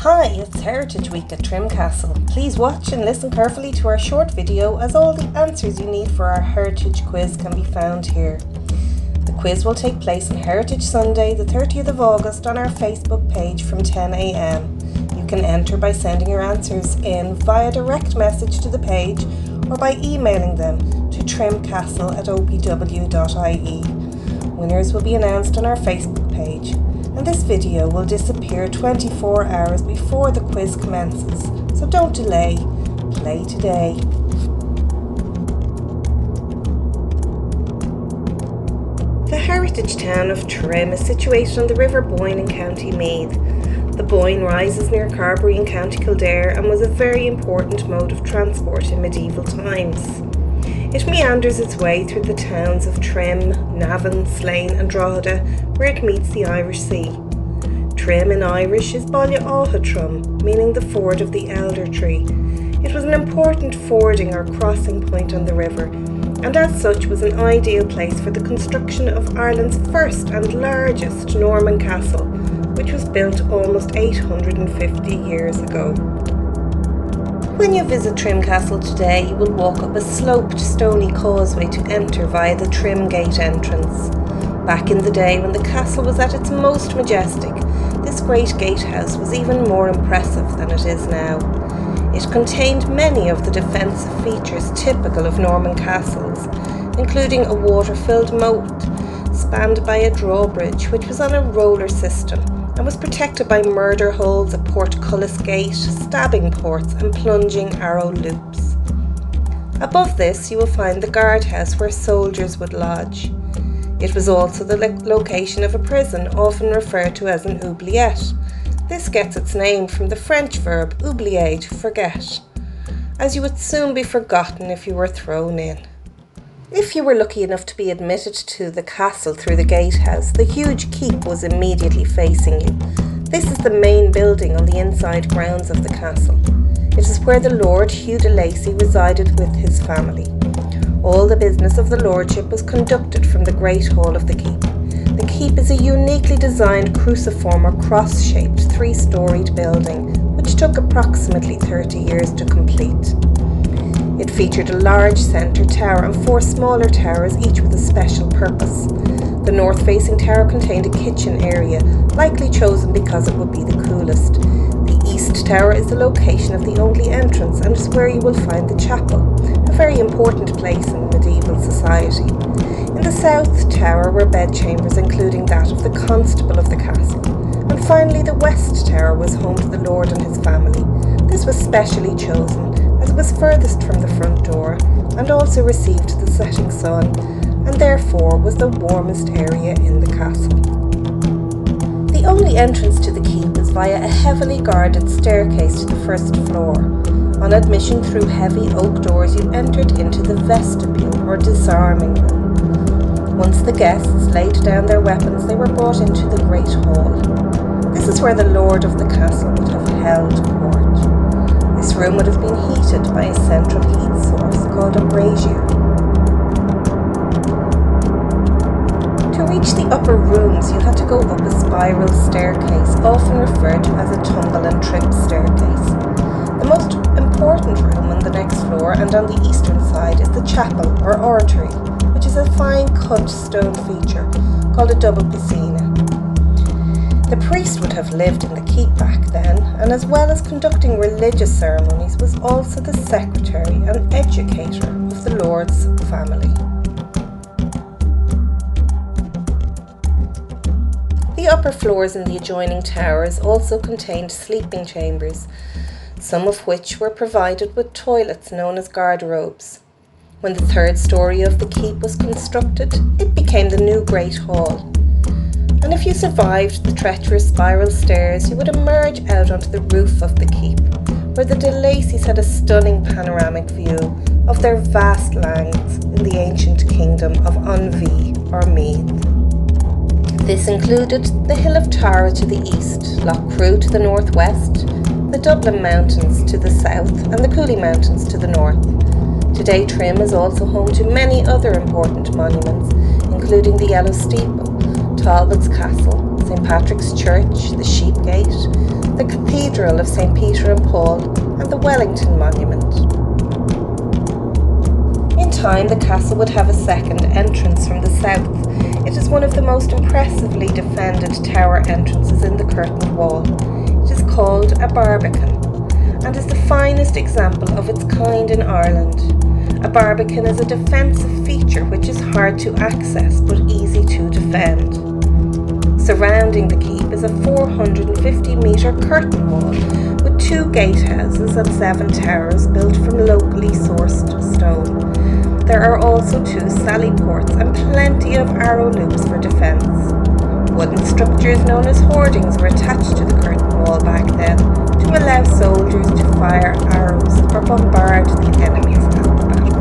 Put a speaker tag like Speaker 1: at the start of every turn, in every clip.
Speaker 1: Hi, it's Heritage Week at Trim Castle. Please watch and listen carefully to our short video as all the answers you need for our Heritage quiz can be found here. The quiz will take place on Heritage Sunday, the 30th of August on our Facebook page from 10 a.m. You can enter by sending your answers in via direct message to the page or by emailing them to trimcastle@opw.ie. Winners will be announced on our Facebook page, and this video will disappear 24 hours before the quiz commences, so don't delay. Play today. The heritage town of Trim is situated on the River Boyne in County Meath. The Boyne rises near Carbery in County Kildare and was a very important mode of transport in medieval times. It meanders its way through the towns of Trim, Navan, Slane and Drogheda, where it meets the Irish Sea. Trim in Irish is Baile Átha Trum, meaning the ford of the elder tree. It was an important fording or crossing point on the river, and as such was an ideal place for the construction of Ireland's first and largest Norman castle, which was built almost 850 years ago. When you visit Trim Castle today, you will walk up a sloped stony causeway to enter via the Trim Gate entrance. Back in the day when the castle was at its most majestic, this great gatehouse was even more impressive than it is now. It contained many of the defensive features typical of Norman castles, including a water-filled moat spanned by a drawbridge which was on a roller system and was protected by murder holes, a portcullis gate, stabbing ports and plunging arrow loops. Above this you will find the guardhouse where soldiers would lodge. It was also the location of a prison, often referred to as an oubliette. This gets its name from the French verb oublier, to forget, as you would soon be forgotten if you were thrown in. If you were lucky enough to be admitted to the castle through the gatehouse, the huge keep was immediately facing you. This is the main building on the inside grounds of the castle. It is where the Lord Hugh de Lacy resided with his family. All the business of the lordship was conducted from the Great Hall of the keep. The keep is a uniquely designed cruciform or cross-shaped 3-storied building, which took approximately 30 years to complete. It featured a large centre tower and 4 smaller towers, each with a special purpose. The north-facing tower contained a kitchen area, likely chosen because it would be the coolest. The east tower is the location of the only entrance and is where you will find the chapel, a very important place in medieval society. In the south tower were bedchambers, including that of the constable of the castle. And finally, the west tower was home to the lord and his family. This was specially chosen as it was furthest from the front door and also received the setting sun, and therefore was the warmest area in the castle. The only entrance to the keep is via a heavily guarded staircase to the first floor. On admission through heavy oak doors, you entered into the vestibule or disarming room. Once the guests laid down their weapons, they were brought into the great hall. This is where the lord of the castle would have held court. This room would have been heated by a central heat source called a brazier. To reach the upper rooms, you had to go up a spiral staircase, often referred to as a tumble and trip staircase. The most important room on the next floor and on the eastern side is the chapel or oratory, which is a fine cut stone feature called a double piscina. The priest would have lived in the keep back then, and as well as conducting religious ceremonies, was also the secretary and educator of the lord's family. The upper floors in the adjoining towers also contained sleeping chambers, some of which were provided with toilets known as garderobes. When the 3rd story of the keep was constructed, it became the new Great Hall. And if you survived the treacherous spiral stairs, you would emerge out onto the roof of the keep, where the de Lacys had a stunning panoramic view of their vast lands in the ancient kingdom of Anvie or Meath. This included the Hill of Tara to the east, Lough Crew to the northwest, the Dublin Mountains to the south and the Cooley Mountains to the north. Today Trim is also home to many other important monuments, including the Yellow Steeple, Talbot's Castle, St Patrick's Church, the Sheep Gate, the Cathedral of St. Peter and Paul, and the Wellington Monument. In time, the castle would have a second entrance from the south. It is one of the most impressively defended tower entrances in the curtain wall. It is called a barbican, and is the finest example of its kind in Ireland. A barbican is a defensive feature which is hard to access but easy to defend. Surrounding the keep is a 450-metre curtain wall with 2 gatehouses and 7 towers built from locally sourced stone. There are also 2 sally ports and plenty of arrow loops for defence. Wooden structures known as hoardings were attached to the curtain wall back then to allow soldiers to fire arrows or bombard the enemies at the battle.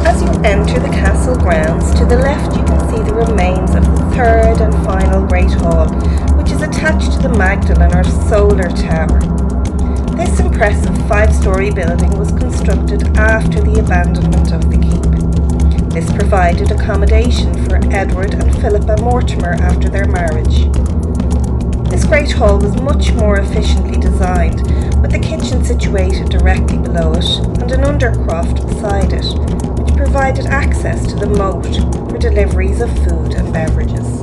Speaker 1: As you enter the castle grounds, to the left you can see the remains of the third and final Great Hall, which is attached to the Magdalen or Solar Tower. This impressive 5-storey building was constructed after the abandonment of the keep. This provided accommodation for Edward and Philippa Mortimer after their marriage. This Great Hall was much more efficiently designed, with the kitchen situated directly below it and an undercroft beside it, which provided access to the moat for deliveries of food and beverages.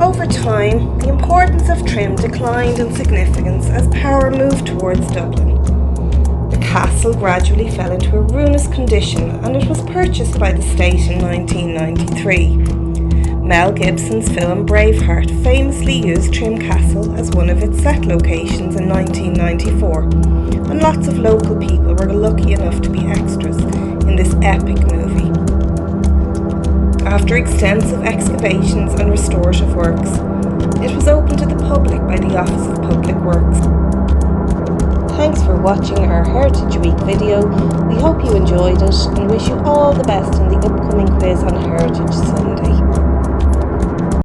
Speaker 1: Over time, the importance of Trim declined in significance as power moved towards Dublin. The castle gradually fell into a ruinous condition and it was purchased by the state in 1993. Mel Gibson's film Braveheart famously used Trim Castle as one of its set locations in 1994, and lots of local people were lucky enough to be extras in this epic movie. After extensive excavations and restorative works, it was opened to the public by the Office of Public Works. Thanks for watching our Heritage Week video. We hope you enjoyed it and wish you all the best in the upcoming quiz on Heritage Sunday.